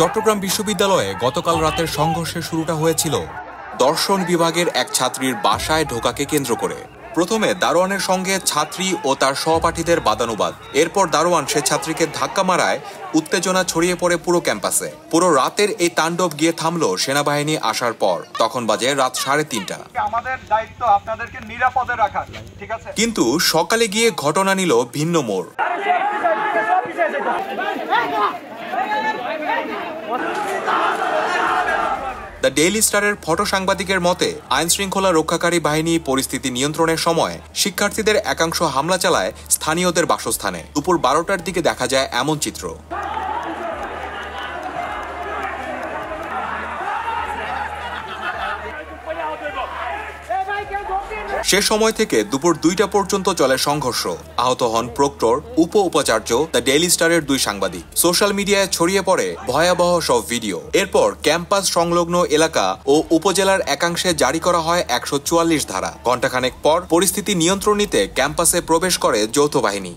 চট্টগ্রাম বিশ্ববিদ্যালয়ে গতকাল রাতের সংঘর্ষের শুরুটা হয়েছিল দর্শন বিভাগের এক ছাত্রীর বাসায় ঢোকাকে কেন্দ্র করে। প্রথমে দারোয়ানের সঙ্গে ছাত্রী ও তার সহপাঠীদের বাদানুবাদ, এরপর দারোয়ান সে ছাত্রীকে ধাক্কা মারায় উত্তেজনা ছড়িয়ে পড়ে পুরো ক্যাম্পাসে। পুরো রাতের এই তাণ্ডব গিয়ে থামলো সেনাবাহিনী আসার পর। তখন বাজে রাত 3:30। আমাদের দায়িত্ব আপনাদেরকে নিরাপদে রাখা, ঠিক আছে? কিন্তু সকালে গিয়ে ঘটনা নিল ভিন্ন মোড়। দ্য ডেইলি স্টারের ফটো সাংবাদিকের মতে, আইন শৃঙ্খলা রক্ষাকারী বাহিনী পরিস্থিতি নিয়ন্ত্রণের সময় শিক্ষার্থীদের একাংশ হামলা চালায় স্থানীয়দের বাসস্থানে। দুপুর 12টার দিকে দেখা যায় এমন চিত্র। সে সময় থেকে দুপুর 2টা পর্যন্ত চলে সংঘর্ষ। আহত হন প্রক্টর, উপাচার্য, দ্য ডেইলি স্টারের 2 সাংবাদিক। সোশ্যাল মিডিয়ায় ছড়িয়ে পড়ে ভয়াবহ সব ভিডিও। এরপর ক্যাম্পাস সংলগ্ন এলাকা ও উপজেলার একাংশে জারি করা হয় 144 ধারা। ঘণ্টাখানেক পর পরিস্থিতি নিয়ন্ত্রণ নিতে ক্যাম্পাসে প্রবেশ করে যৌথ বাহিনী।